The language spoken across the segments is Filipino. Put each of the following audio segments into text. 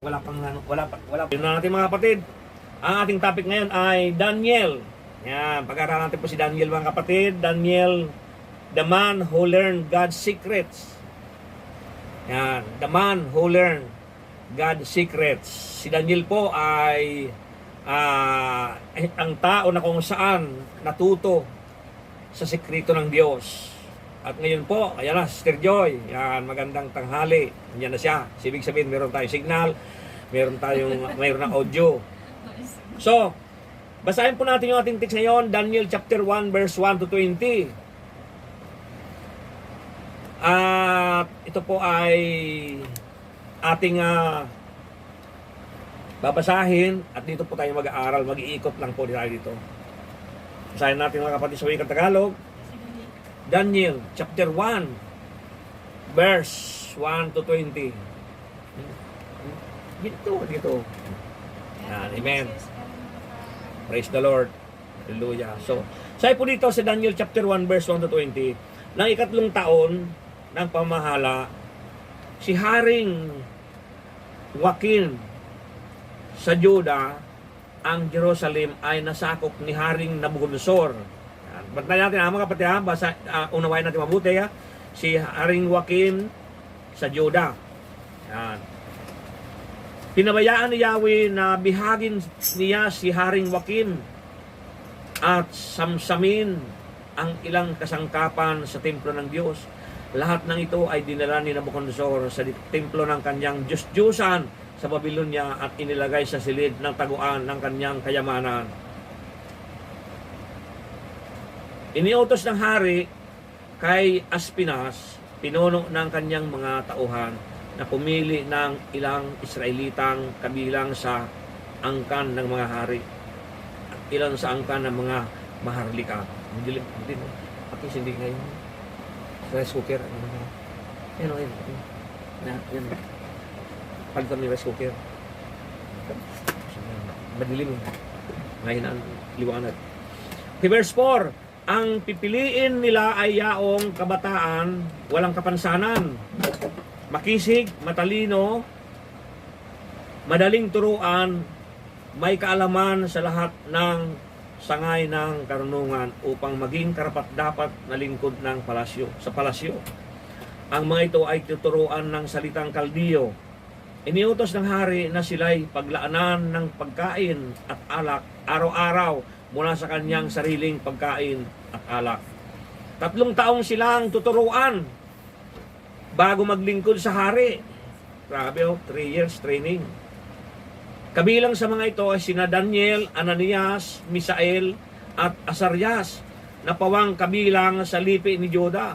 Wala. Yun na natin mga kapatid. Ang ating topic ngayon ay Daniel. Yan, pag-aaralan natin po si Daniel mga kapatid. Daniel, the man who learned God's secrets. Yan, the man who learned God's secrets. Si Daniel po ay ang tao na kung saan natuto sa sekreto ng Diyos. At ngayon po, ayan na, Sister Joy. Yan, magandang tanghali. Yan na siya. Ibig sabihin, meron tayong signal, meron na audio. So, basahin po natin yung ating text ngayon, Daniel chapter 1, verse 1 to 20. At ito po ay ating babasahin at dito po tayo mag-aaral, mag-iikot lang po tayo dito. Basahin natin mga kapatid sa wikang Tagalog. Daniel chapter 1 verse 1 to 20. Dito. Amen. Praise the Lord. Hallelujah. So, sabi po dito sa Daniel chapter 1 verse 1 to 20, ng ikatlong taon ng pamahala, si Haring Joachim sa Juda, ang Jerusalem ay nasakop ni Haring Nabucodonosor. Bantayan natin mga kapatid, unawain natin mabuti. Si Haring Joachim sa Juda. Yan. Pinabayaan ni Yahweh na bihagin niya si Haring Joachim at samsamin ang ilang kasangkapan sa templo ng Diyos. Lahat ng ito ay dinala ni Nabucodonosor sa templo ng kanyang Diyos-Diyusan sa Babylonia at inilagay sa silid ng taguan ng kanyang kayamanan. Iniutos ng hari kay Aspinas, pinuno ng kanyang mga tauhan, na pumili ng ilang Israelitang kabilang sa angkan ng mga hari at ilan sa angkan ng mga maharlika. Hindi ngayon. Rice cooker. Yan. Palitan ng rice cooker. Madilim. Ngayon ang liwanag. Verse 4. Ang pipiliin nila ay yaong kabataan, walang kapansanan, makisig, matalino, madaling turuan, may kaalaman sa lahat ng sangay ng karunungan upang maging karapat-dapat na lingkod ng sa palasyo. Ang mga ito ay tuturuan ng salitang Kaldiyo. Iniutos ng hari na sila'y paglaanan ng pagkain at alak araw-araw mula sa kanyang sariling pagkain at alak. 3 taong silang tuturuan bago maglingkod sa hari. Grabe 3 years training. Kabilang sa mga ito ay sina Daniel, Ananias, Misael at Azarias na pawang kabilang sa lipi ni Juda.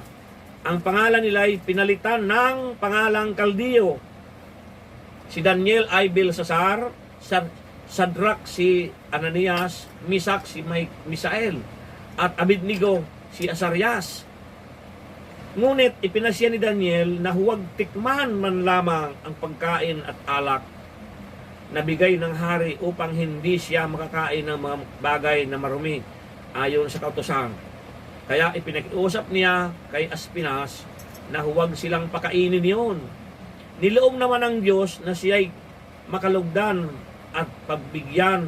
Ang pangalan nila ay pinalitan ng pangalang Kaldiyo. Si Daniel ay Belsasar, Sadrak si Ananias, Misak si Misael, at Abednego si Azarias. Ngunit ipinasya ni Daniel na huwag tikman man lamang ang pagkain at alak na bigay ng hari upang hindi siya makakain ng mga bagay na marumi ayon sa kautusan. Kaya ipinakiusap niya kay Aspinas na huwag silang pakainin yun. Niloob naman ng Diyos na siya'y makalugdan at pagbigyan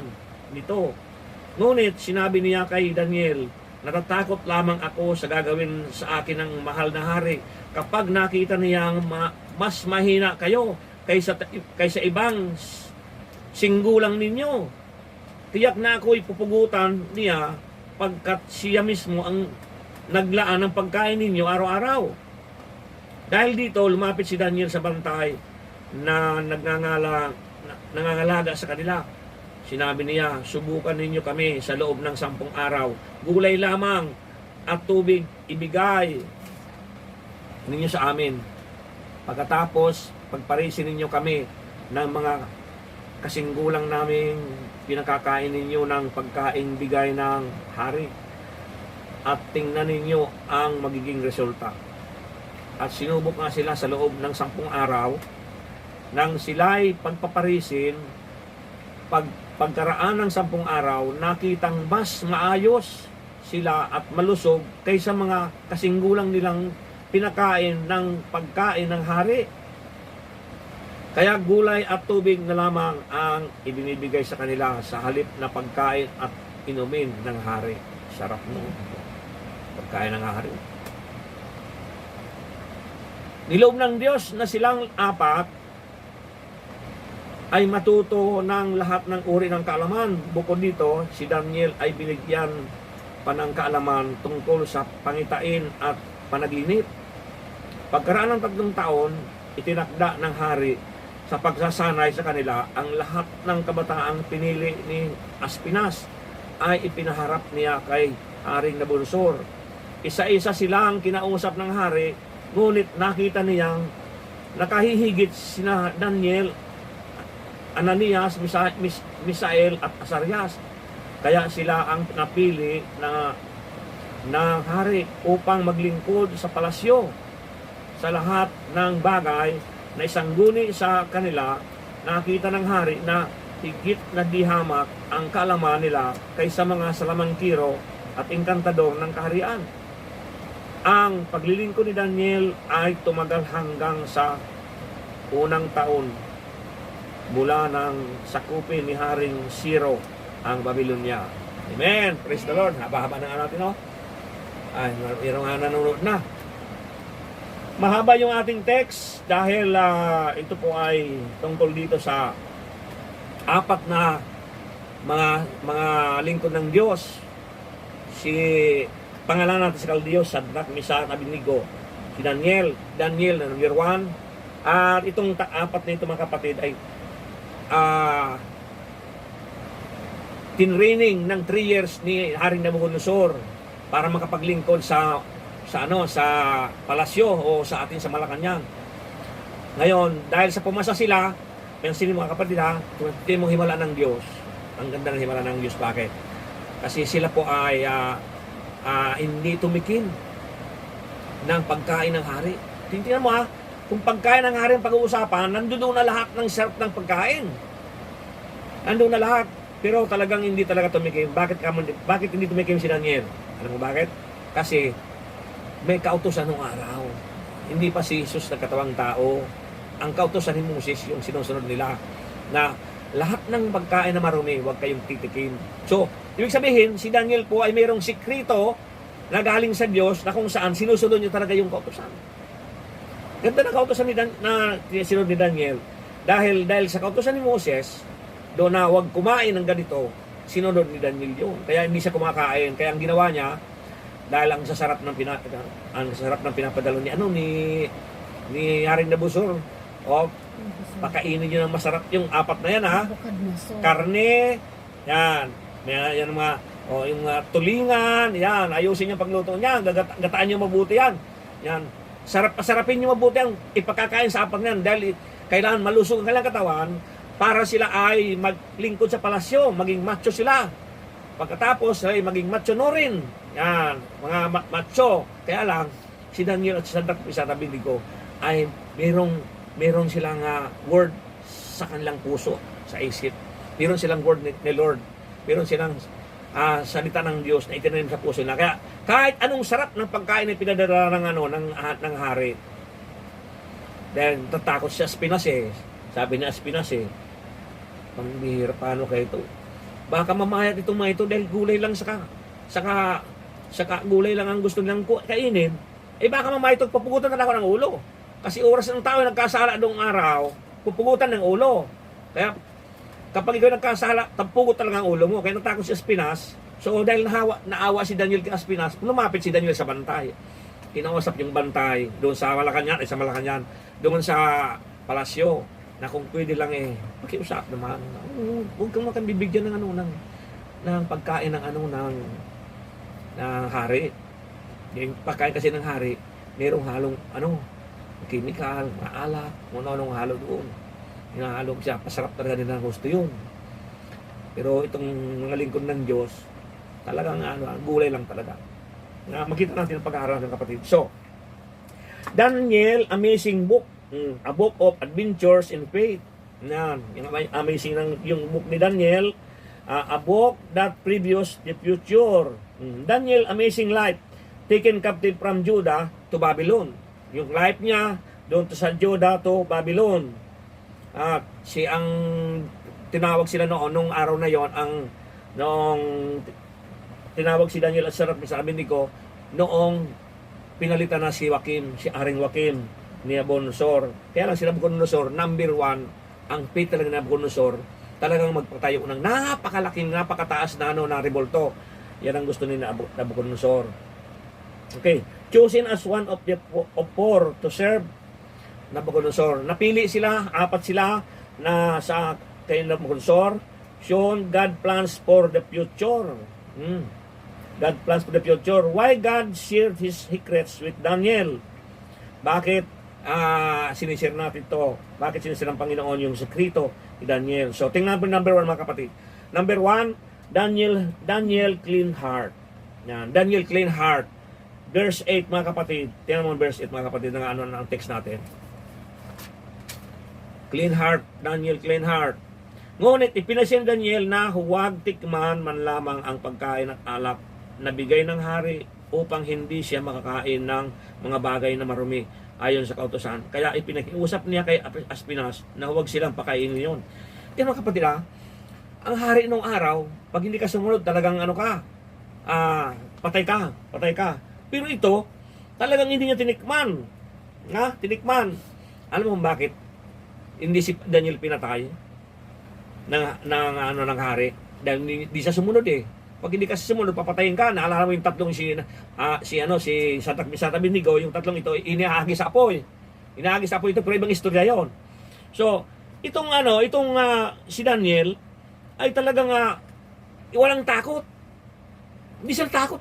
nito. Ngunit sinabi niya kay Daniel, natatakot lamang ako sa gagawin sa akin ng mahal na hari kapag nakita niyang mas mahina kayo kaysa ibang singgulang ninyo. Tiyak na ako'y pupugutan niya pagkat siya mismo ang naglaan ng pagkain ninyo araw-araw. Dahil dito, lumapit si Daniel sa bantay na nangangalaga sa kanila. Sinabi niya, subukan ninyo kami sa loob ng 10 araw. Gulay lamang at tubig ibigay ninyo sa amin. Pagkatapos, pagparisin ninyo kami ng mga kasinggulang naming pinakakain ninyo ng pagkain bigay ng hari. At tingnan ninyo ang magiging resulta. At sinubok nga sila sa loob ng 10 araw. Nang sila'y pagpaparisin, pagkaraan ng 10 araw, nakitang mas maayos sila at malusog kaysa mga kasinggulang nilang pinakain ng pagkain ng hari. Kaya gulay at tubig na lamang ang ibinibigay sa kanila sa halip na pagkain at inumin ng hari. Sarap no. Pagkain ng hari. Niloob ng Diyos na silang apat ay matuto ng lahat ng uri ng kaalaman. Bukod dito, si Daniel ay binigyan pa ng kaalaman tungkol sa pangitain at panaginip. Pagkaraan ng 3 taon, itinakda ng hari sa pagsasanay sa kanila ang lahat ng kabataang pinili ni Aspinas ay ipinaharap niya kay Haring Nabucodonosor. Isa-isa silang kinausap ng hari, ngunit nakita niyang nakahihigit sina Daniel, Ananias, Misael at Azarias. Kaya sila ang napili na hari upang maglingkod sa palasyo. Sa lahat ng bagay na isang guni sa kanila, nakita ng hari na higit na dihamak ang kaalaman nila kaysa mga salamangkiro at engkantador ng kaharian. Ang paglilingkod ni Daniel ay tumagal hanggang sa unang taon mula ng sakupin ni Haring Ciro ang Babylonia. Amen! Praise the Lord! Haba-haba na nga natin, no? Ay, mayroong nga nanonood na. Mahaba yung ating text dahil ito po ay tungkol dito sa apat na mga lingkod ng Diyos. Si pangalan natin sa Kaldiyos, Shadrach, Meshach, Abednego. Si Daniel na number 1. At itong apat na ito mga kapatid ay tinraining ng 3 years ni Haring Nabucodonosor para makapaglingkod sa palasyo o sa atin sa Malacanang. Ngayon, dahil sa pumasa sila, pansin mga kapatid ha, ito mong himala ng Diyos. Ang ganda ng himala ng Diyos. Bakit? Kasi sila po ay hindi tumikim ng pagkain ng hari. Tingnan mo ha, kung pagkain ng hari ang pag-uusapan, nandun na lahat ng sarap ng pagkain. Nandun na lahat. Pero talagang hindi talaga tumikim. Bakit hindi tumikim si Daniel? Alam mo bakit? Kasi may kautusan ng araw. Hindi pa si Jesus na katawang tao. Ang kautusan ni Moses yung sinusunod nila na lahat ng pagkain na marumi, huwag kayong titikim. So, ibig sabihin, si Daniel po ay mayroong sikrito na galing sa Diyos na kung saan sinusunod niya talaga yung kautusan. Ganda na kautusan na sinunod ni Daniel. Dahil sa kautusan ni Moses, doon na huwag kumain ng ganito, sinunod ni Daniel yun. Kaya hindi siya kumakain. Kaya ang ginawa niya, dahil ang sasarap ng pinapadalo ni Haring Nabucodonosor, pakainin niyo ng masarap yung apat na yan ha. Karne, yan. Yan mga yung tulingan, yan. Ayusin niyo pagluto niya. Gataan niyo mabuti yan. Yan. Sarapin niyo mabuti ang ipakakain sa apat na yan dahil kailangan malusog ang kailangan katawan para sila ay maglingkod sa palasyo, maging macho sila. Pagkatapos ay maging macho no rin. Yan, mga macho. Kaya lang, si Daniel at si Shadrach, Meshach, Abednego ay meron silang word sa kanilang puso, sa isip. Meron silang word ni Lord. Meron silang salita ng Diyos na itinanim sa puso nila. Kaya kahit anong sarap ng pagkain ay pinadala ng hari. Dahil tatakot siya Aspinas eh. Sabi ni Aspinas eh, pambihira, paano kayo ito? Baka mamayat itong mga ito dahil gulay lang saka gulay lang ang gusto nilang kainin. Eh baka mamayat ito, papugutan na ako ng ulo. Kasi oras ng tao nagkasala noong araw, pupugutan ng ulo. Kaya kapag ikaw nagkasala, tapugot talaga ang ulo mo. Kaya natakot si Aspinas. So dahil naawa si Daniel kay Aspinas, lumapit si Daniel sa bantay. Kinausap yung bantay doon sa Malacanang, doon sa palasyo, na kung pwede lang pakiusap naman. Huwag kang makabibigyan ng pagkain ng hari. Yung pagkain kasi ng hari, merong halong chemical, maalat, ano-anong halo doon. Hinahalo siya, pasarap talaga nila ng gusto yun. Pero itong mga lingkod ng Diyos, talagang gulay lang talaga. Makita natin ang pag-aaral ng kapatid. So, Daniel, amazing book. A book of adventures in faith. Yan, yung amazing yung book ni Daniel. A book that previews the future. Daniel, amazing life. Taken captive from Judah to Babylon. Yung life niya, doon to sa Judah to Babylon. At ang tinawag sila noon, nung araw na yon, noong tinawag si Daniel at sabi ni ko, noong pinalitan na si Aring Joaquim ni Nabucodonosor. Kaya lang si Nabucodonosor, number 1, ang faith talaga ni Nabucodonosor, talagang magpatayo ng napakalaking, napakataas na na rebolto. Yan ang gusto ni Nabucodonosor. Okay, chosen as one of four to serve Nabucodonosor. Napili sila, 4 sila na sa kay Nabucodonosor. Shown God plans for the future. God plans for the future. Why God shared His secrets with Daniel? Bakit sinishare natin to? Bakit sinishare ng Panginoon yung sekreto ni Daniel? So, tingnan po number 1 mga kapatid. Number 1, Daniel clean heart. Yan, Daniel clean heart. Verse 8 mga kapatid. Tingnan mo verse 8 mga kapatid ng ang text natin. Clean heart, Daniel clean heart. Ngunit ipinasya ni Daniel na huwag tikman man lamang ang pagkain at alak na bigay ng hari upang hindi siya makakain ng mga bagay na marumi ayon sa kautusan. Kaya ipinakiusap niya kay Aspenas na huwag silang pakainin yun. Kaya mga kapatid, ang hari nung araw, pag hindi ka sumunod, talagang patay ka. Pero ito, talagang hindi niya tinikman. Tinikman. Alam mo bakit? Hindi si Daniel pinatay ng hari. Dahil hindi siya sumunod Pag hindi ka sumunod, papatayin ka. Naalala mo yung tatlong si Sadrach, Abednego, yung tatlong ito, inahagi sa apoy. Inahagi sa apoy ito, pero ibang istorya yon. So, itong si Daniel, ay talagang walang takot. Hindi siya takot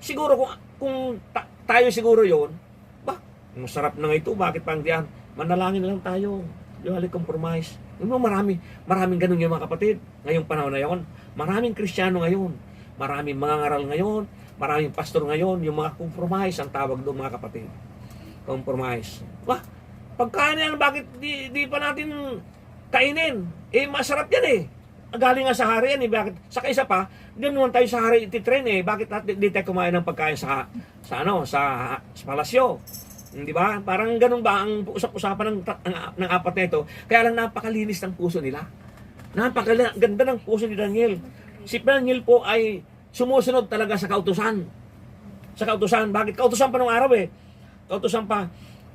Siguro kung tayo siguro yon, masarap na nga ito, bakit pang diyan? Manalangin na lang tayo. Yung compromise. Maraming ganun yung mga kapatid. Ngayong panahon na yon, maraming Kristiyano ngayon, maraming mga ngaral ngayon, maraming pastor ngayon, yung mga compromise ang tawag doon mga kapatid. Compromise. Pagkain yan, bakit di pa natin kainin? Masarap yan Galing nga sa hari yan Bakit? Saka isa pa, doon naman tayo sa hari ititrain Bakit natin di tayo kumain ng pagkain sa palasyo? Di ba? Parang ganun ba ang usap-usapan ng 4 na ito? Kaya lang napakalinis ng puso nila. Napakaganda ng puso ni Daniel. Si Daniel po ay sumusunod talaga sa kautusan. Sa kautusan. Bakit? Kautusan pa nung araw Kautusan pa.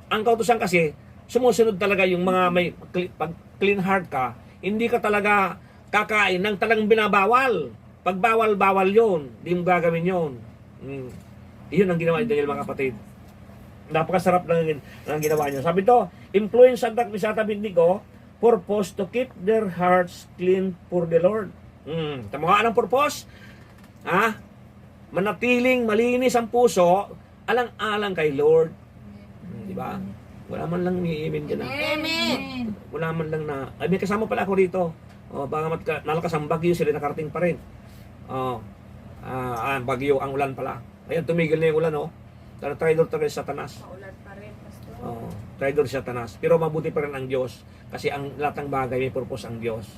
Ang kautusan kasi, sumusunod talaga yung mga may pag clean heart ka, hindi ka talaga kakain ng talagang binabawal. Pag bawal yun. Hindi mo gagawin yun. Iyon ang ginawa ni Daniel mga kapatid. Napakasarap lang ang ginawa niya. Sabi to, influence Sadrach, Meshach, Abednego, purpose to keep their hearts clean for the Lord. Tama ang purpose? Manatiling malinis ang puso, alang-alang kay Lord. Di ba? Wala man lang ni-amen dyan. Amen. Wala man lang may kasama pala ako rito. Baka nalakas ang bagyo, sila nakarating pa rin. Bagyo, ang ulan pala. Ayan, tumigil na yung ulan, Traidor talaga si Satanas. Maulan pa rin, Pastor. Traidor si Satanas. Pero mabuti pa rin ang Diyos. Kasi ang lahat ng bagay may purpose ang Diyos.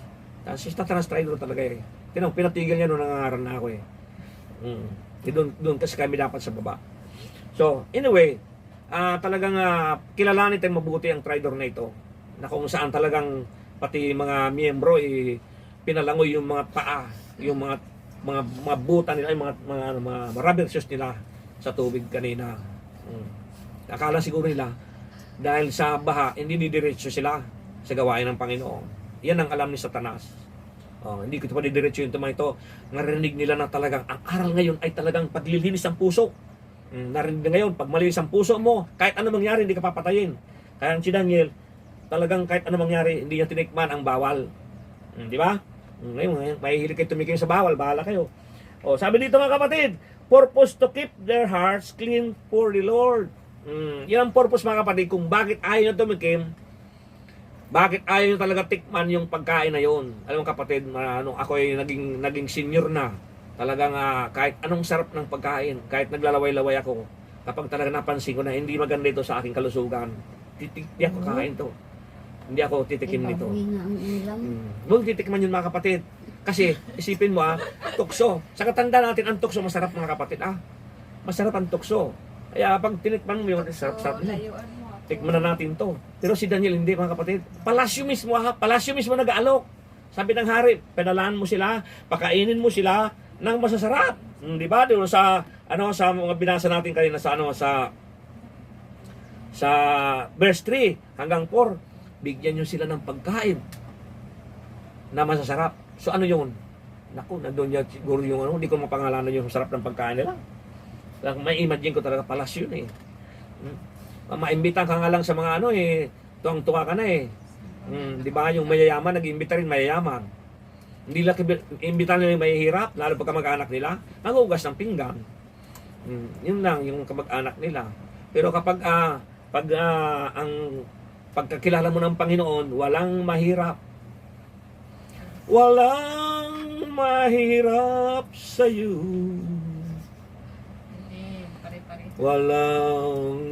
Si Satanas traidor talaga pinatigil niya noong nangangaral na ako Doon kasi kami dapat sa baba. So, anyway, talagang kilalanin tayong mabuti ang traidor na ito. Na kung saan talagang pati mga miyembro pinalangoy yung mga paa, yung mga buta nila, yung mga rubber shoes nila sa tubig kanina. Akala siguro nila dahil sa baha hindi didiretso sila sa gawain ng Panginoon. Yan ang alam ni Satanas. Hindi ko pa didiretso yung mga ito. Narinig nila na talagang ang aral ngayon ay talagang paglilinis ng puso. Narinig na ngayon, pag malinis ang puso mo, kahit ano mangyari, hindi ka papatayin. Kaya si Daniel, talagang kahit ano mangyari, hindi niya tinikman ang bawal. Di ba? Ngayon, mahihilig kayo tumikim sa bawal, bahala kayo. Sabi dito mga kapatid, purpose to keep their hearts clean for the Lord. Yan ang purpose mga kapatid kung bakit ayaw nyo tumikim, bakit ayaw nyo talaga tikman yung pagkain na yun. Alam mo kapatid, ako ay naging senior na. Talagang kahit anong sarap ng pagkain, kahit naglalaway-laway ako, kapag talaga napansin ko na hindi maganda ito sa aking kalusugan, hindi ako kakain to. Hindi ako titikim nito. Huwag titikman yun mga kapatid. Kasi, isipin mo tukso. Sa katanda natin, ang tukso masarap mga kapatid. Masarap ang tukso. Kaya pag tinikman mo yung sarap-sarap niya. Layuan mo. Tikman na natin to. Pero si Daniel hindi, mga kapatid. Palasyo mismo, ha? Palasyo mismo nag-aalok. Sabi ng hari, pedalaan mo sila, pakainin mo sila ng masasarap. Di ba? Doon sa sa mga binasa natin kanina sa sa verse 3 hanggang 4, bigyan niyo sila ng pagkain na masasarap. So ano 'yun? Naku, nandoon yan siguro yung hindi ko mapangalanan yung sarap ng pagkain nila. May imagine ko talaga palasyo na eh. Maimbitan ka nga lang sa mga tuwang-tuwa ka na eh. Di ba yung mayayaman, nag-iimbita rin mayayaman. Hindi lang imbitahan nila yung mahihirap, lalo pag kamag-anak nila, maghugas ng pinggan. Yun lang yung kamag-anak nila. Pero kapag ang pagkakilala mo ng Panginoon, walang mahirap. Walang mahirap sa iyo. Amen. Pare-pare. Walang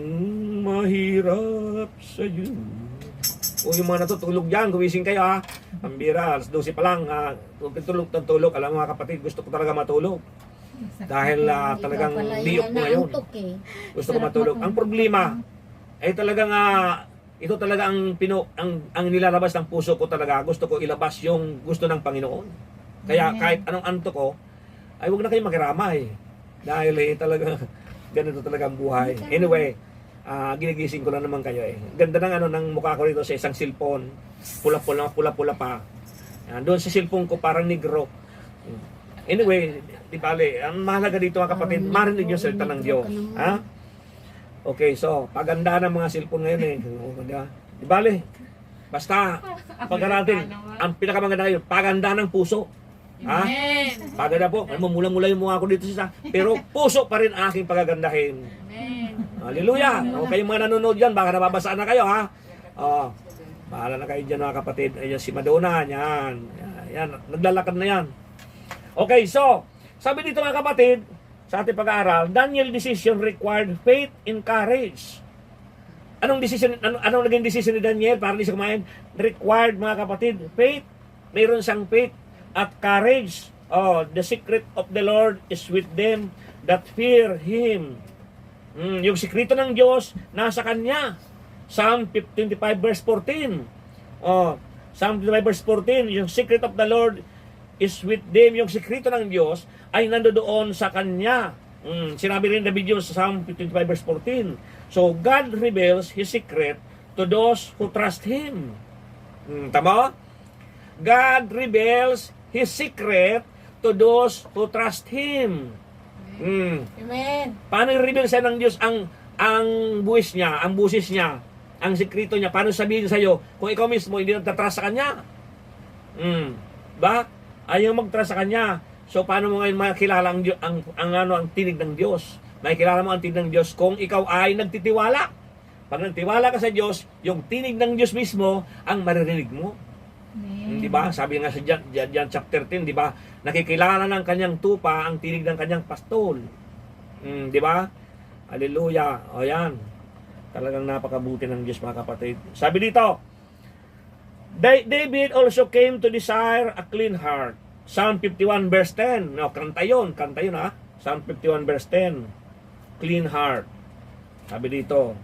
mahirap sa iyo. O yung mga natutulog dyan, gumising kayo ha. Pambira, alas 12 pa lang. Tulog. Alam mo mga kapatid, gusto ko talaga matulog. Dahil talagang liyok ko ngayon. Gusto ko matulog. Ang problema, ay talagang ito talaga ang nilalabas ng puso ko talaga. Gusto ko ilabas yung gusto ng Panginoon. Kaya kahit anong antok ko, ay huwag na kayo makiramay. Dahil talaga ganito talaga ang buhay. Anyway, ginigising ko na naman kayo eh. Ganda ng mukha ko rito sa isang cellphone. Pula-pula pa. Doon sa cellphone ko parang negro. Anyway, di bale, ang mahalaga dito mga kapatid, marinig yung salita ng Diyos. Ha? Okay, so, paganda ng mga cellphone ngayon eh. Di bale, basta, pag-aratin, ang pinakamaganda ngayon, paganda ng puso. Ha? Amen. Paganda po, mula yung mukha ko dito pero puso pa rin aking pagagandahin. Amen. Hallelujah! O kayong mga nanonood dyan, baka nababasaan na kayo, ha? O, bahala na kayo dyan, mga kapatid. Ayan, si Madonna, yan. Yan, naglalakad na yan. Okay, so, sabi dito mga kapatid, sa ating pag-aaral, Daniel decision required faith and courage. Anong naging decision ni Daniel para di siya kumain? Required, mga kapatid, faith. Mayroon siyang faith at courage. Oh, the secret of the Lord is with them that fear Him. Yung sikreto ng Diyos nasa Kanya. Psalm 25 verse 14. Oh, Psalm 25 verse 14, yung secret of the Lord is with them. Yung sikreto ng Diyos ay nandoon sa Kanya. Sinabi rin David yun sa Psalm 55 verse 14. So, God reveals His secret to those who trust Him. Tama? God reveals His secret to those who trust Him. Amen. Paano i-reveal sa ng Diyos ang buwis niya, ang busis niya, ang sikreto niya? Paano sabihin sa iyo kung ikaw mismo hindi nagtatrust sa Kanya? Ba? Ayaw magtrust sa Kanya. So paano mo ngayon makilala ang tinig ng Diyos? Makikilala mo ang tinig ng Diyos kung ikaw ay nagtitiwala. Pag nagtiwala ka sa Diyos, yung tinig ng Diyos mismo ang maririnig mo. Di ba? Sabi nga sa John chapter 10, di ba? Nakikilala ng kanyang tupa ang tinig ng kanyang pastol. Di ba? Hallelujah. O yan. Talagang napakabuti ng Diyos, mga kapatid. Sabi dito, David also came to desire a clean heart. Psalm 51 verse 10. No, kanta yun ha. Psalm 51 verse 10. Clean heart. Sabi dito,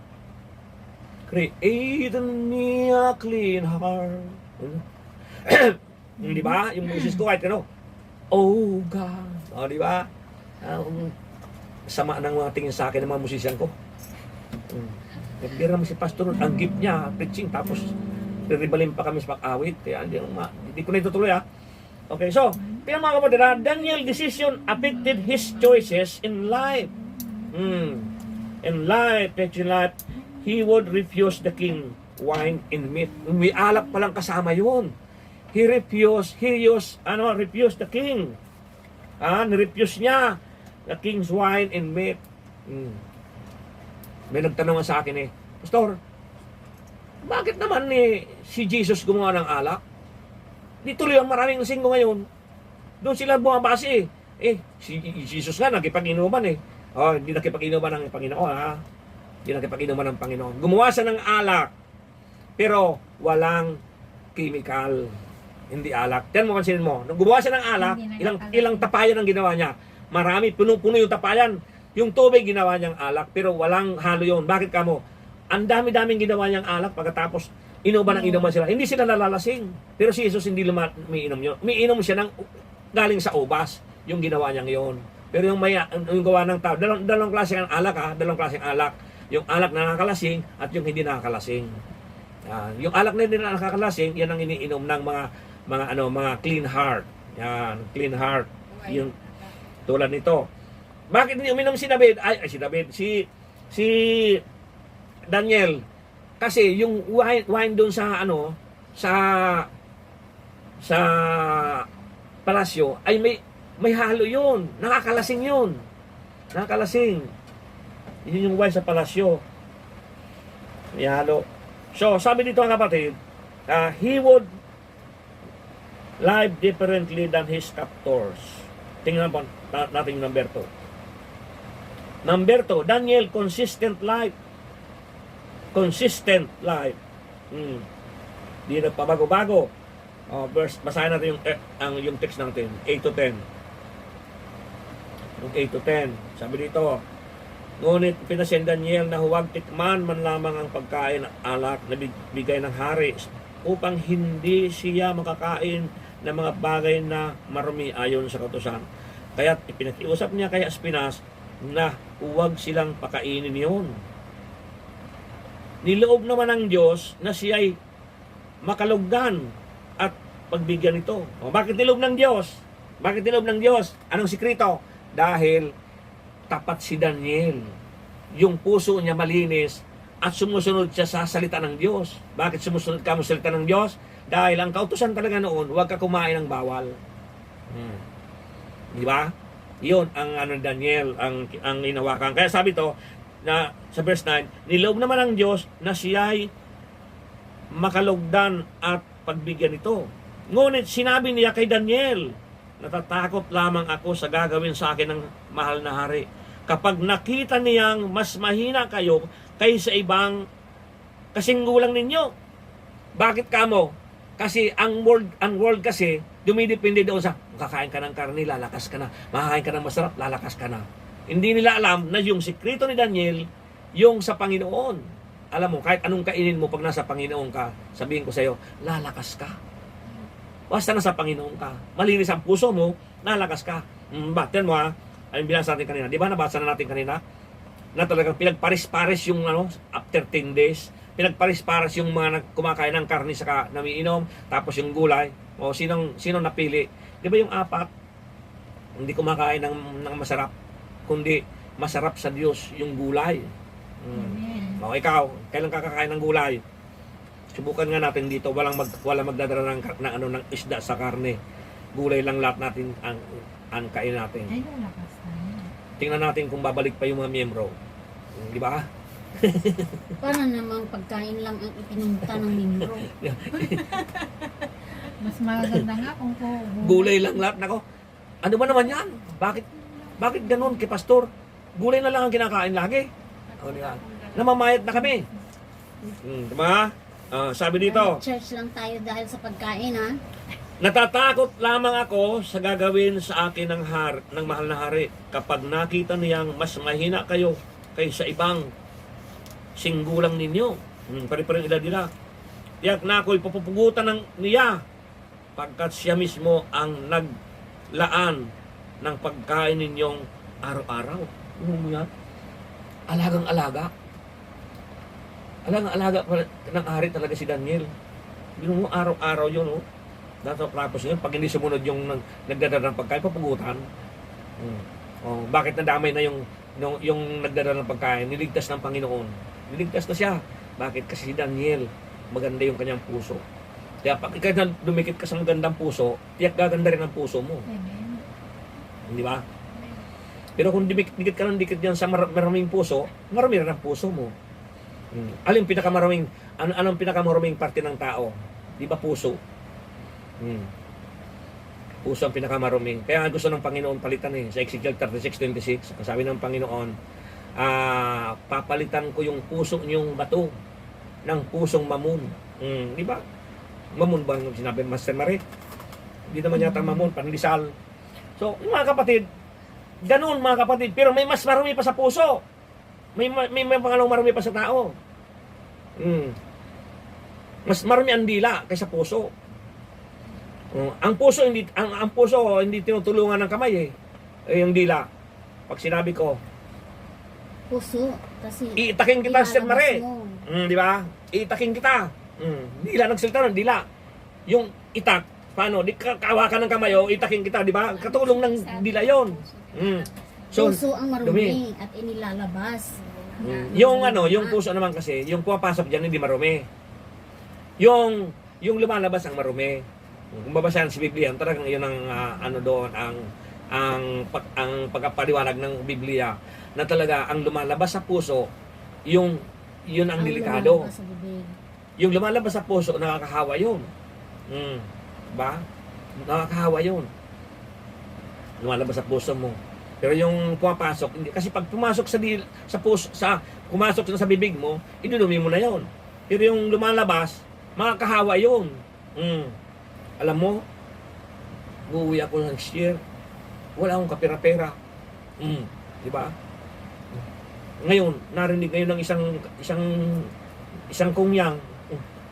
create in me a clean heart. Di ba? Yung Moses ko kahit oh God. O, di ba? Sama ng mga tingin sa akin ng mga musisyan ko. Nagbira mo si pastor, ang gift niya, preaching, tapos riribalin pa kami sa pag-awit. Kaya hindi ko na itutuloy ha. Okay, so, kaya mga kapatid, Daniel decision affected his choices in life. In life, he would refuse the king wine and meat. May alak palang kasama yun. He refused the king. Nirefuse niya the king's wine and meat. May nagtanong sa akin Pastor, bakit naman si Jesus gumawa ng alak? Di tuloy ang maraming singgo ngayon. Doon sila bumabase si Jesus nga nakipag-inuman hindi nakipag-inuman ng Panginoon Hindi nakipag-inuman ng Panginoon. Gumawa siya ng alak, pero walang chemical. Hindi alak. Tiyan mo, pansinin mo. Nung gumawa siya ng alak, ilang tapayan ang ginawa niya. Marami, puno-puno yung tapayan. Yung tubig ginawa niyang alak, pero walang halo yun. Bakit kamo? ang dami-daming ginawa niyang alak pagkatapos inuman ng inuman sila. Hindi sila nalalasing. Pero si Jesus hindi umiinom yun. Umiinom siya ng galing sa ubas, yung ginawa niyang yun. Pero yung gawa ng tao, dalawang klase ang alak dalawang klase ang alak. Yung alak na nakakalasing at yung hindi nakakalasing. Yung alak na hindi nakakalasing, yan ang iniinom ng mga clean heart. Yan, clean heart. Yung tulad nito. Bakit hindi uminom si David? Si Daniel. Kasi yung wine doon sa sa palasyo ay may halo yun. Nakakalasing yun. Nakakalasing. Yun yung wine sa palasyo. May halo. So, sabi dito ang kapatid, he would live differently than his captors. Tingnan po natin yung number 2. Number 2, Daniel, consistent life. Consistent life. Di nagpabago-bago. Verse, basahin natin yung text natin, 8 to 10. Yung 8 to 10. Sabi dito, ngunit pinasin Daniel na huwag tikman man lamang ang pagkain alak na bigay ng hari upang hindi siya makakain ng mga bagay na marumi ayon sa kautusan. Kaya't ipinakiusap niya kay Espinas na huwag silang pakainin yun. Niloob naman ng Diyos na siya'y makalugdan at pagbigyan ito. Bakit niloob ng Diyos? Bakit niloob ng Diyos? Anong sikrito? Dahil tapat si Daniel. Yung puso niya malinis at sumusunod siya sa salita ng Diyos. Bakit sumusunod ka sa salita ng Diyos? Dahil ang kautusan talaga noon, huwag ka kumain ng bawal. Di ba? Yun ang Daniel, ang inawakan. Kaya sabi to, na sa verse 9, niloob naman ng Diyos na siya'y makalugdan at pagbigyan ito. Ngunit sinabi niya kay Daniel, natatakot lamang ako sa gagawin sa akin ng mahal na hari. Kapag nakita niyang mas mahina kayo kaysa ibang kasinggulang ninyo. Bakit kamo? Kasi ang world kasi dumidepende doon sa kakain ka ng karne, lalakas ka na. Makakain ka ng masarap, lalakas ka na. Hindi nila alam na yung sikreto ni Daniel, yung sa Panginoon. Alam mo, kahit anong kainin mo pag nasa Panginoon ka, sabihin ko sa iyo, lalakas ka. Basta nasa Panginoon ka. Malinis ang puso mo, lalakas ka. Bakit mo ay binasa natin kanina. Di ba nabasa na natin kanina? Na talagang pinagparis-paris yung after 10 days. Pinagparis-paris yung mga kumakain ng karne saka namiinom, tapos yung gulay. O sinong napili? Di ba yung apat? Hindi kumakain ng masarap, kundi masarap sa Diyos yung gulay. O ikaw, kailan kakakain ng gulay? Subukan nga natin dito, walang magdadala ng isda sa karne. Gulay lang lahat natin ang kain natin. Ay, lalakas tayo. Tingnan natin kung babalik pa yung mga miyembro. Di ba? Para namang pagkain lang ang ipinunta ng membro. Mas maganda nga kung Gulay lang lahat. Nako, ano ba naman yan? Bakit ganun kay pastor? Gulay na lang ang kinakain lagi. O, di ba? Namamayat na kami. Diba? Sabi dito, Church lang tayo dahil sa pagkain, ha? natatakot lamang ako sa gagawin sa akin ng mahal na hari kapag nakita niyang mas mahina kayo kaysa ibang singgulang ninyo. Pare-pareng edad nila. Tiyak na ako'y papupugutan niya pagkat siya mismo ang naglaan ng pagkain ninyong araw-araw. Ano mo yan? Alagang-alaga. Alagang-alaga ng hari talaga si Daniel. Yun mo, araw-araw yun, oh. Tapos yun, pag hindi sumunod yung nagdadala ng pagkain, papugutan. Bakit nadamay na yung nagdadala ng pagkain? Niligtas ng Panginoon. Niligtas na siya. Bakit? Kasi si Daniel, maganda yung kanyang puso. Kaya pag ikaw dumikit ka sa magandang puso, tiyak gaganda rin ang puso mo. Amen. Di ba? Pero kung dikit ka ng dikit yan sa maraming puso, marami rin ang puso mo. Anong pinakamaraming parte ng tao? Di ba puso? Puso ang pinakamaruming. Kaya gusto ng Panginoon palitan sa Ezekiel 36:26. Ang sabi ng Panginoon, papalitan ko yung puso niyong bato ng pusong mamon. Di ba? Mamon ba ang sinabi Master Marie? Hindi naman yata mamon, pandisal. So, mga kapatid, ganun mga kapatid, pero may mas marumi pa sa puso. May pangalawang marumi pa sa tao. Mm. Mas marami ang dila kaysa puso. Ang puso hindi tinutulungan ng kamay eh. Yung dila. Pag sinabi ko, Puso. Kasi iitakin kita, Sister Mare. ilalabas mo. Di ba? Iitakin kita. Dila nagsalita ng dila. Yung itak, paano? Di kawakan ng kamay, itakin kita, di ba? Katulong ng dila yon. So, Puso ang dumi. marumi at inilalabas. yung puso naman kasi, yung pumapasok diyan hindi marumi. Yung lumalabas ang marumi. Kung babasahin si Biblia, talagang yun ang doon ang pagpapaliwanag ng Biblia na talaga ang lumalabas sa puso, yun ang delikado. lumalabas sa bibig. Yung lumalabas sa puso, nakakahawa yun. Ba? Nakakahawa yun. Lumalabas sa puso mo. Pero yung pumapasok, hindi. Kasi pag pumasok sa puso, pumasok na sa bibig mo, idudumi mo na yun. Pero yung lumalabas, makakahawa yun. Alam mo, uuwi ako next year, wala akong kapera-pera. Di ba? Ngayon, narinig ngayon ng isang kungyang,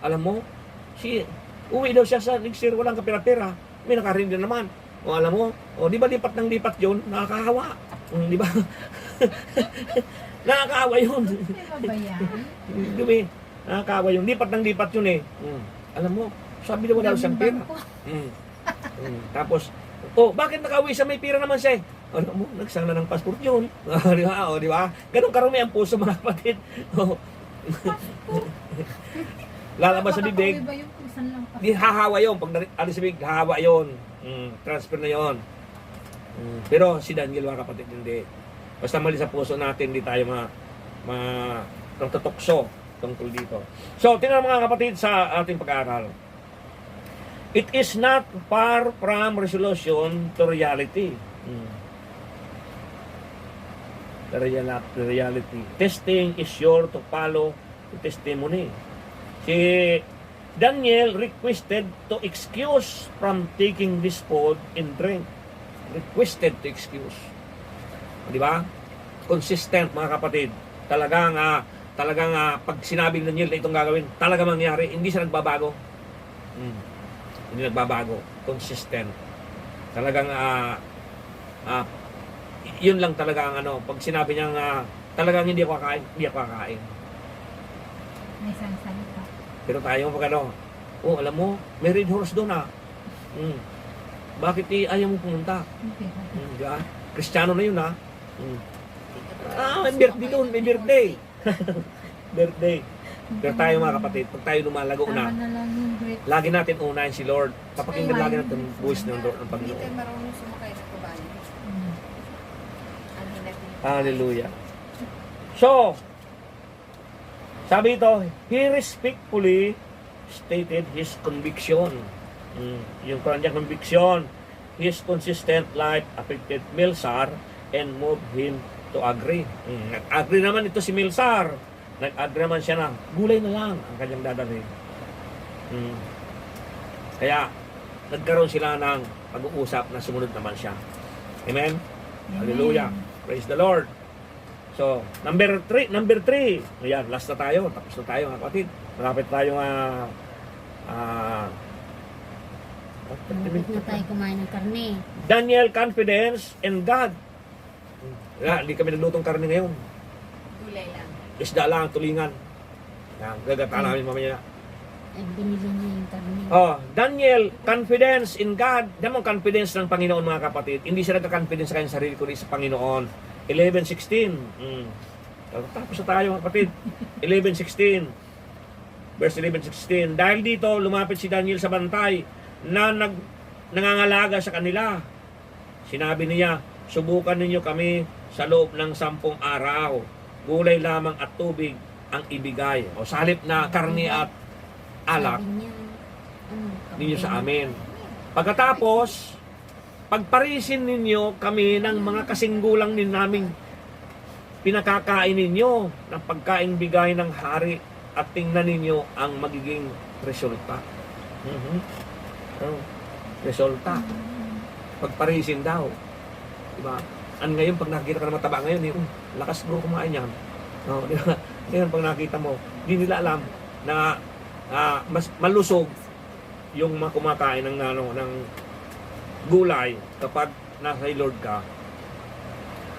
alam mo, uwi daw siya sa next year, walang kapera-pera. May nakarinig na naman. Alam mo, di ba lipat ng lipat yun? Nakakahawa. Di ba? Nakakahawa yun. Di ba ba yan? Dumi. Nakakahawa yun. Lipat ng lipat yun eh. Alam mo, sabi na wala siyang pera. Tapos, bakit nakauwi siya? May pera naman siya eh. Alam mo, nagsana ng passport yun. Di ba? Di ba? Ganun karumi ang puso, mga kapatid. Lalabas sa bibig. Baka yung kusan lang pa. Di hahawa yun. Pag alis sa bibig, hahawa yun. Transfer na yun. Pero si Daniel, mga kapatid, hindi. Basta mali sa puso natin, hindi tayo tutokso tungkol dito. So, tingnan mga kapatid sa ating pag-aaral. It is not far from resolution to reality. The reality. Testing is sure to follow the testimony. Si Daniel requested to excuse from taking this food and drink. Requested to excuse. Di ba? Consistent, mga kapatid. Talagang pag sinabi ni Daniel na itong gagawin, talaga mangyari. Hindi siya nagbabago. Hindi nagbabago. Consistent. Talagang yun lang talaga ang pag sinabi niya talagang hindi ako kakain. May isang salita. Pero tayo pag alam mo, may red horse doon Bakit ayaw mo pumunta? Diba? Kristiyano na yun may birthday doon, may birthday. Birthday. Pero tayo mga kapatid, pag tayo lumalago Tama na, na lang yung great. lagi natin unahin si Lord. Papakinggan lagi natin ang voice ng Lord ng Hindi Panginoon. tayo marunong sumakay sa kabayo. Ang hinapin. Hallelujah. So, sabi ito, he respectfully stated his conviction. Yung kanyang conviction, his consistent life affected Milsar and moved him to agree. Nag-agree naman ito si Milsar. Nag-agree naman siya na gulay na lang ang kanyang dadalhin. Kaya, nagkaroon sila ng pag-uusap na sumunod naman siya. Amen? Hallelujah. Praise the Lord. So, number 3. Ayan, last na tayo. Tapos na tayo, mga kapatid. Malapit tayo Malapit na tayo kumain ng karne. Daniel confidence in God. Hindi kami naglutong karne ngayon. Gulay lang. Isda lang, tulingan. Yan, gagata namin mamaya. Binili niya yung karne. Daniel, confidence in God. Diyan mo confidence ng Panginoon, mga kapatid. Hindi siya nagka-confidence sa kanyang sarili, kundi sa Panginoon. 11:16. Tapos na tayo, mga kapatid. 11:16. Verse 11:16. Dahil dito, lumapit si Daniel sa bantay na nangangalaga sa kanila. Sinabi niya, subukan ninyo kami sa loob ng 10 araw. Gulay lamang at tubig ang ibigay. O sa halip na karne at alak, Sabi niya, ninyo sa amin. Pagkatapos, pagparisin ninyo kami ng mga kasinggulang din naming pinakakain ninyo ng pagkain bigay ng hari at tingnan ninyo ang magiging resulta. Resulta. Pagparisin daw. Diba? Ngayon, pag nakikita ka ng mataba ngayon, lakas bro kumain yan. Diba? Ngayon, pag nakita mo, Hindi nila alam na mas malusog yung mga kumakain ng gulay kapag nasa Lord ka.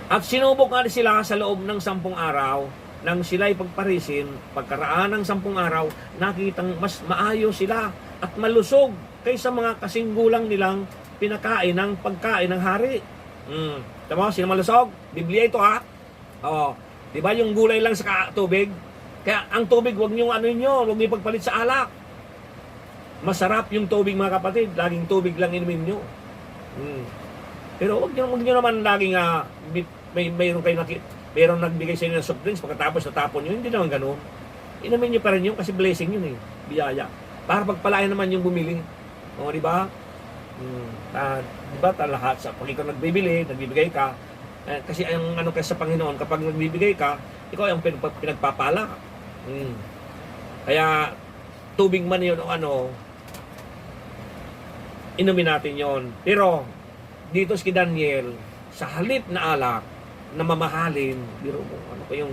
At sinubok nga sila sa loob ng 10 araw nang sila'y pagparisin, pagkaraan ng 10 araw, nakitang mas maayos sila at malusog kaysa mga kasinggulang nilang pinakain ng pagkain ng hari. Tama, sino malusog? Biblia ito ha. Oh, 'di ba yung gulay lang sa tubig? Kaya ang tubig wag niyo huwag niyo pagpalit sa alak. Masarap yung tubig mga kapatid, laging tubig lang inumin niyo. Pero wag niyo naman laging mayroong nagbigay sa inyo ng soft drinks pagkatapos natapon niyo, hindi naman ganoon. Inumin niyo pa rin yun kasi blessing yun eh, biyaya. Para pagpalain naman yung bumili. O, di ba? Di ba lahat sa pag ikaw nagbibigay ka, kasi ang ano kasi sa Panginoon, kapag nagbibigay ka, ikaw ang pinagpapala. Kaya tubig man yun o ano, inumin natin yon. Pero dito si Daniel, sa halip na alak na mamahalin, biro mo, ano ko yung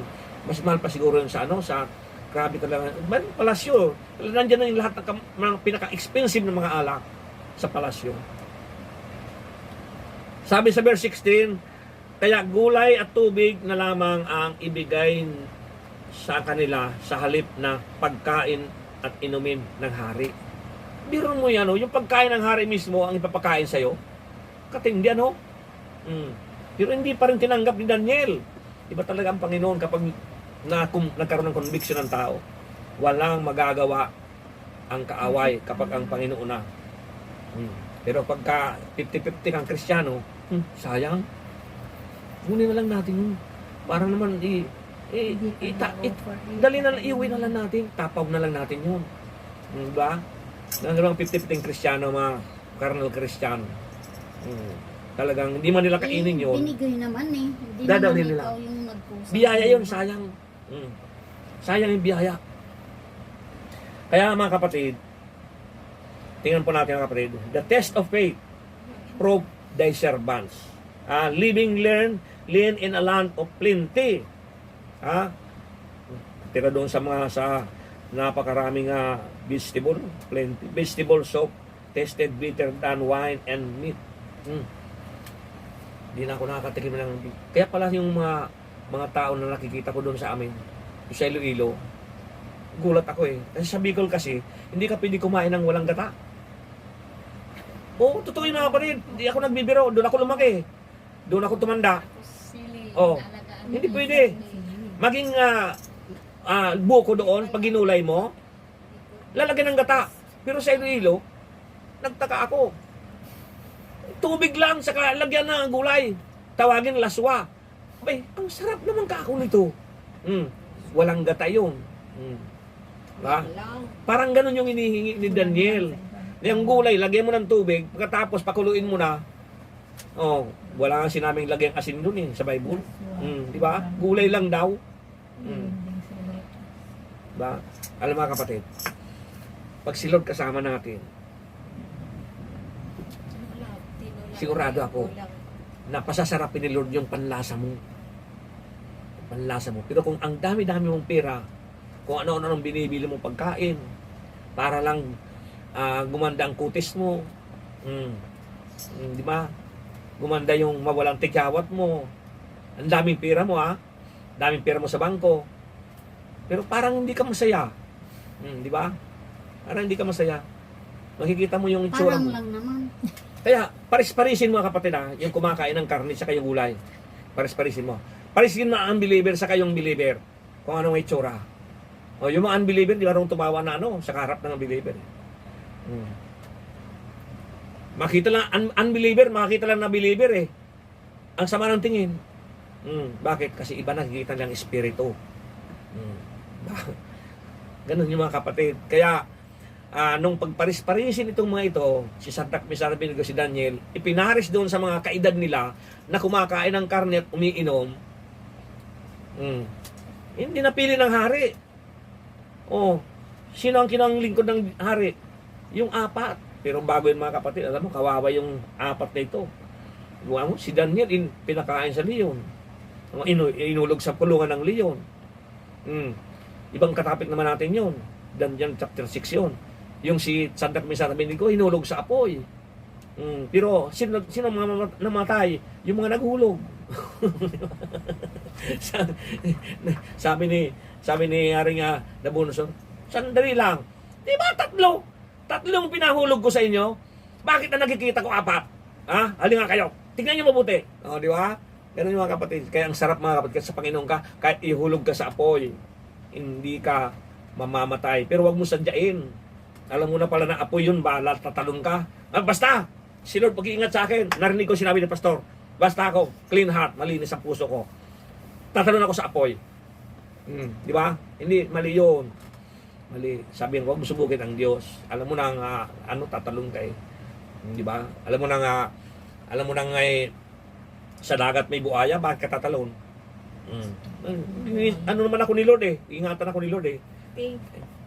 mas mahal pa siguro yun sa ano, sa grabe talaga, palasyo. Nandiyan na yung lahat ng pinaka-expensive ng mga alak sa palasyo. Sabi sa verse 16, kaya gulay at tubig na lamang ang ibigay sa kanila sa halip na pagkain at inumin ng hari. Biro mo yan, yung pagkain ng hari mismo ang ipapakain sa'yo. Katindi, ano? Pero hindi pa rin tinanggap ni Daniel. Iba talaga ang Panginoon kapag nagkaroon ng conviction ng tao. Walang magagawa ang kaaway kapag ang Panginoon na. Pero pagka 50-50 kang Kristiyano, sayang. Kunin na lang natin yun. Para naman dali na lang, iuwi na lang natin. Tapaw na lang natin yun. Diba? Nang 50-50 Kristiyano, mga carnal Kristiyano. Talagang hindi man nila kainin yun. Binigay naman eh. Hindi Dadawin naman nila. ikaw yung nagpusa. Biyaya yun, sayang. Sayang yung biyaya. Kaya mga kapatid, tingnan po natin mga kapatid, the test of faith prove thy servants. Living learn in a land of plenty. Tira doon sa napakaraming vegetable, plenty. Vegetable soup, tasted bitter than wine and meat. Hindi na ako nakakatikim ng... Kaya pala yung mga tao na nakikita ko doon sa amin, sa Iloilo, gulat ako eh. Kasi sa Bicol kasi, hindi ka pwede kumain ng walang gata. Oo, totoo yun mga kapatid. Hindi ako nagbibiro. Doon ako lumaki. Doon ako tumanda. Oh, hindi pwede. Maging buko doon, pag ginulay mo, lalagyan ng gata. Pero sa Iloilo, nagtaka ako. Tubig lang, saka lagyan ng gulay. Tawagin laswa. Abay, ang sarap naman kako nito. Walang gata yun. Diba? Parang ganun yung inihingi ni Daniel. Yung gulay, lagyan mo ng tubig, pagkatapos pakuluin mo na. Oh, wala nga sinabing lagyan asin dun eh, sa Bible. Diba? Gulay lang daw. Diba? Alam mga kapatid, pag si Lord kasama natin, sigurado ako, napasasarapin ni Lord yung panlasa mo. Panlasa mo. Pero kung ang dami-dami mong pera, kung ano-ano nang binibili mong pagkain, para lang gumanda ang kutis mo, di ba? Gumanda yung mawalang tikyawat mo, ang daming pera mo daming pera mo sa bangko, pero parang hindi ka masaya. Di ba? Parang hindi ka masaya. Makikita mo yung itsura Parang mo. lang naman. Kaya, paris-parisin mga kapatid yung kumakain ng karne sa kayong gulay. Paris-parisin mo. Parisin mo ang unbeliever sa kayong believer. Kung anong itsura. O, yung mga unbeliever, di ba rin tumawa na sa harap ng unbeliever. Makita lang, unbeliever, makita lang na believer eh. Ang sama ng tingin. Bakit? Kasi iba nakikita nilang espiritu. Ganun yung mga kapatid. Kaya, nung pagparis-parisin itong mga ito, si Sadak Misarabin si Daniel, ipinaris doon sa mga kaedad nila na kumakain ng karne at umiinom. Hindi napili ng hari. Sino ang kinanglingkod ng hari? Yung 4. Pero bago yun mga kapatid, alam mo, kawawa yung 4 na ito. Si Daniel, pinakain sa leon. Inulog sa kulungan ng leon. Ibang katapik naman natin yun. Daniel chapter 6 yun. Yung si Sadak Misara Bendigo, hinulog sa apoy. Pero sino mga namatay? Yung mga naghulog. sabi ni Haring Nabunason, sandali lang. Di ba tatlong pinahulog ko sa inyo? Bakit na nakikita ko 4? Ha? Halika nga kayo. Tingnan niyo mabuti. O, di ba? Ganun yung mga kapatid. Kaya ang sarap mga kapatid, kasi sa Panginoon ka, kahit ihulog ka sa apoy, hindi ka mamamatay. Pero wag mo sadyain. Alam mo na pala na apoy yun, bahala, tatalon ka. Basta, si Lord pag-iingat sa akin. Narinig ko sinabi ni Pastor, basta ako, clean heart, malinis ang puso ko. Tatalon ako sa apoy. Di ba? Hindi, mali yun. Mali. Sabihin, wag mo subukin ang Diyos. Alam mo na nga, tatalon ka eh. Di ba? Alam mo na nga, sa dagat may buaya, bakit ka tatalon? Ano naman ako ni Lord eh. Ingatan ako ni Lord eh. Pink.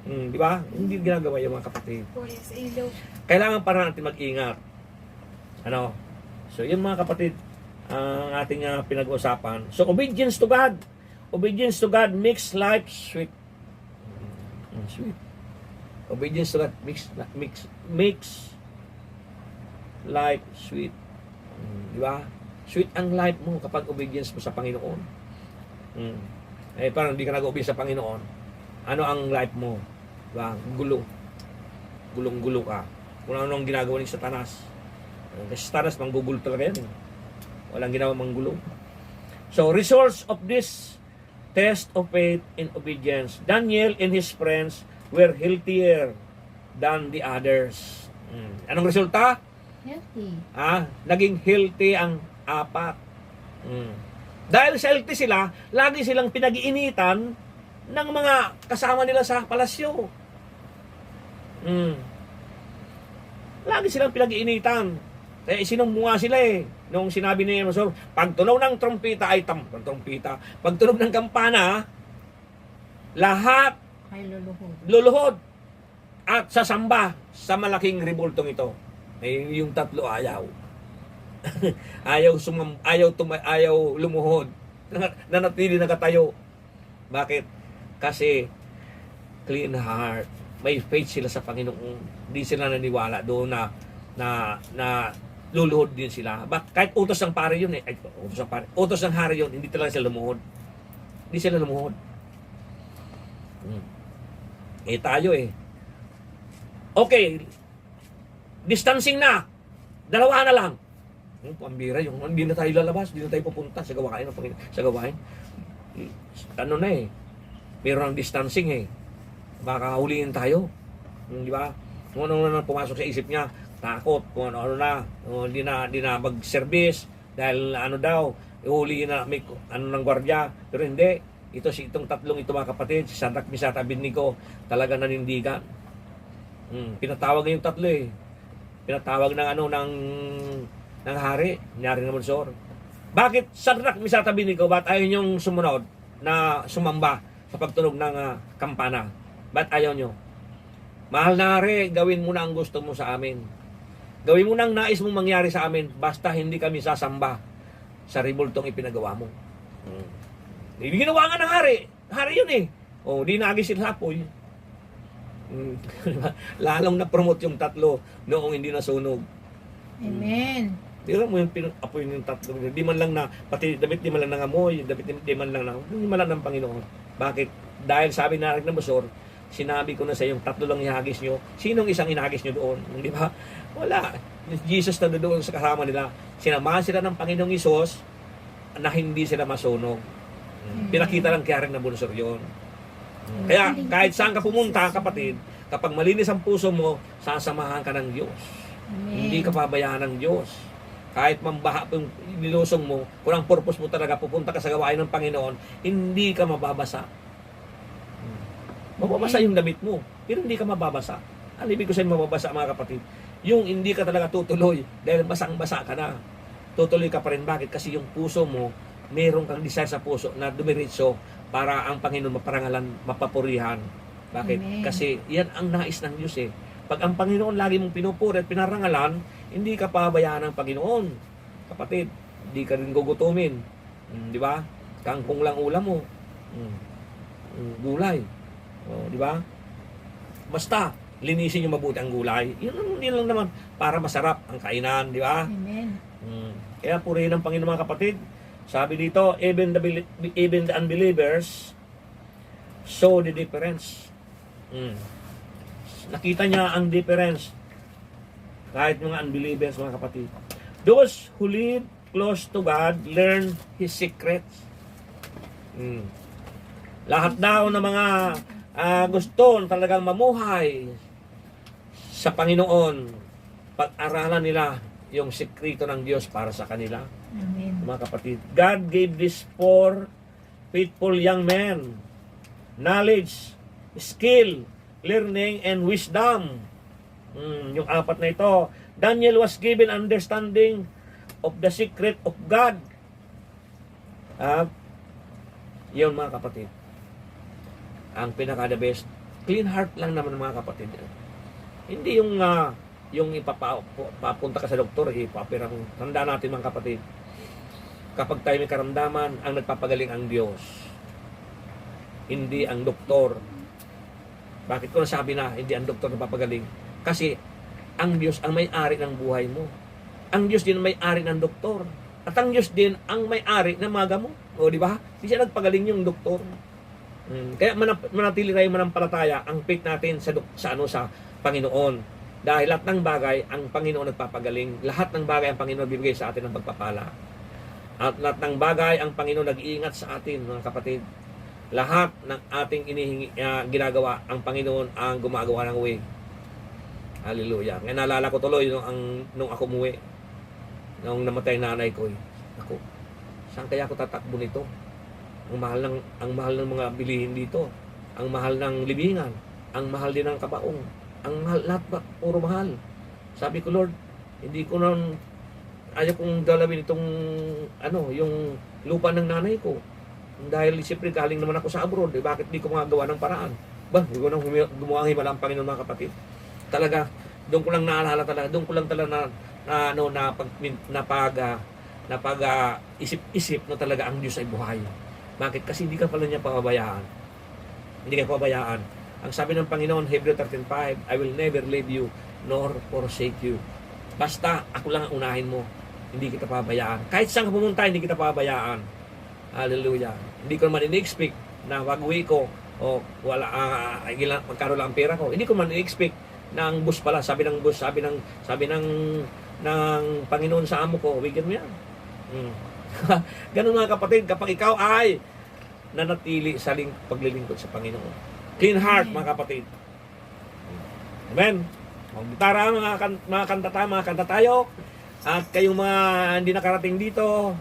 Di ba? Hindi ginagawa yung mga kapatid. Police ilaw. Kailangan para natin mag-ingat. So, yun mga kapatid, ang ating pinag-usapan. So, obedience to God. Obedience to God makes life sweet. Sweet. Obedience to God makes life sweet. Di ba? Sweet ang life mo kapag obedience mo sa Panginoon. Parang hindi ka nag-obey sa Panginoon. Ano ang life mo? Diba? Gulo. Gulong-gulo ka. Kung ano ang ginagawa ni Satanas. Kasi Satanas, manggugulo talaga yan. Walang ginawa manggulo. So, results of this test of faith in obedience. Daniel and his friends were healthier than the others. Anong resulta? Healthy. Naging healthy ang 4. Dahil sa healthy sila, lagi silang pinag-iinitan ng mga kasama nila sa palasyo. Lagi silang pinag-iinitan. Sinumbunga sila eh. Nung sinabi ni Masor, pagtunog ng trompeta ay trompeta. Pagtunog ng kampana, lahat Ay luluhod at sasamba sa malaking rebultong ito. Yung 3 ayaw. ayaw lumuhod. Nanatili nakatayo. Bakit? Kasi clean heart. May faith sila sa Panginoon. Hindi sila naniwala doon na luluhod din sila. Kahit utos ng pare yun eh. Utos ng hari yun. Hindi talaga sila lumuhod. Hindi sila lumuhod. Tayo eh. Okay. Distancing na. 2 na lang. Pambira yung hindi na tayo lalabas, hindi na tayo pupunta sa gawain ng Panginoon. Sa gawain. Meron ang distancing eh. Baka huliin tayo. Di ba? Kung ano na pumasok sa isip niya, takot, kung ano na, hindi na mag-service dahil daw, ihuliin na may ng gwardiya. Pero hindi. Itong 3 ito mga kapatid, si Sadak, Misat, Abednego, talaga nanindigan. Pinatawag na yung 3 eh. Pinatawag ng hari, nangyari na Monsor. Bakit Sadak, Misat, Abednego, ba't ayaw niyong sumunod na sumamba sa pagtunog ng kampana? Ba't ayaw niyo? Mahal na hari, gawin mo na ang gusto mo sa amin. Gawin mo na ang nais mong mangyari sa amin, basta hindi kami sasamba sa rebultong ipinagawa mo. Ginawa nga ng hari. Hari yun eh. Di nagis sila sa apoy. Lalong na-promote yung 3 noong hindi nasunog. Amen. Di mo yung apoy yung 3. Di man lang na, pati damit di man lang nangamoy, di man lang ng Panginoon. Bakit? Dahil sabi na rin ng Basor, sinabi ko na sa yung 3 lang ihagis nyo. Sinong isang inagis nyo doon? Di ba? Wala. Jesus na doon sa kasama nila. Sinamahan sila ng Panginoong Isos na hindi sila masunog. Pinakita lang kaya rin na Basor yun. Kaya kahit saan ka pumunta, kapatid, kapag malinis ang puso mo, sasamahan ka ng Diyos. Amen. Hindi ka pabayaan ng Diyos. Kahit mambaha yung nilusong mo, kung ang purpose mo talaga, pupunta ka sa gawain ng Panginoon, hindi ka mababasa. Mababasa yung damit mo, pero hindi ka mababasa. Ano ibig ko sabihin mababasa, mga kapatid? Yung hindi ka talaga tutuloy, dahil basang-basa ka na. Tutuloy ka pa rin. Bakit? Kasi yung puso mo, meron kang desire sa puso na dumiritso para ang Panginoon maparangalan, mapapurihan. Bakit? Amen. Kasi yan ang nais ng Diyos eh. Pag ang Panginoon lagi mong pinupuri at pinarangalan, hindi ka pabayaan ng Panginoon. Kapatid, hindi ka rin gugutumin. Di ba? Kangkong lang ulam mo. Gulay. Oh, di ba? Basta, linisin yung mabuti ang gulay. Yun lang naman, para masarap ang kainan, di ba? Amen. Kaya purihin ng Panginoon mga kapatid. Sabi dito, even the unbelievers saw the difference. Nakita niya ang difference. Kahit mga unbelievers mga kapatid. Those who live close to God learn His secrets. Lahat daw ng mga gusto talagang mamuhay sa Panginoon, pag-aralan nila yung sekreto ng Diyos para sa kanila. Amen. Mga kapatid, God gave this 4 faithful young men knowledge, skill, learning, and wisdom. Yung 4 na ito. Daniel was given understanding of the secret of God. Yun mga kapatid. Ang pinaka-the best, clean heart lang naman mga kapatid. Hindi yung ipapunta ka sa doktor, ipapirang. Tandaan natin mga kapatid, kapag tayo may karamdaman, ang nagpapagaling ang Diyos. Hindi ang doktor. Bakit ko nasabi na hindi ang doktor nagpapagaling? Kasi ang Diyos ang may-ari ng buhay mo. Ang Diyos din ang may-ari ng doktor. At ang Diyos din ang may-ari ng mga gamot. O di ba? Hindi siya nagpagaling yung doktor. Kaya manatili tayo manampalataya ang faith natin sa Panginoon. Dahil lahat ng bagay ang Panginoon nagpapagaling. Lahat ng bagay ang Panginoon bibigay sa atin ng pagpapala. At lahat ng bagay ang Panginoon nag-iingat sa atin, mga kapatid. Lahat ng ating ginagawa, ang Panginoon ang gumagawa ng way. Hallelujah. Ngayon naalala ko tuloy nung ako umuwi. Nung namatay nanay ko. Ako, saan kaya ako tatakbo nito? Ang mahal ng mga bilihin dito. Ang mahal ng libingan. Ang mahal din ng kabaong. Ang mahal, lahat ba? Puro mahal. Sabi ko, Lord, hindi ko ayaw kong dalawin itong, yung lupa ng nanay ko. Dahil siyempre galing naman ako sa abroad. Bakit di ko magawa ng paraan? Hindi ko nang gumawa ang himala ang Panginoon mga kapatid. Talaga, doon ko lang naalala talaga. Doon ko lang talaga isip-isip na talaga ang Diyos ay buhay. Bakit? Kasi hindi ka pala niya pababayaan. Hindi ka pababayaan. Ang sabi ng Panginoon, Hebrew 13:5, I will never leave you nor forsake you. Basta ako lang ang unahin mo. Hindi kita pabayaan. Kahit saan ka pumunta, hindi kita pabayaan. Hallelujah. Hindi ko naman in-expect na wag-uwi ko o magkaroon lang ang pera ko. Hindi ko naman in-expect na ang bus pala, sabi ng Panginoon sa amo ko, bigyan mo yan. Ganun mga kapatid, kapag ikaw ay nanatili sa paglilingkod sa Panginoon. Clean heart mga kapatid. Amen. Magbitara mga kanta tayo. At kayong mga hindi nakarating dito,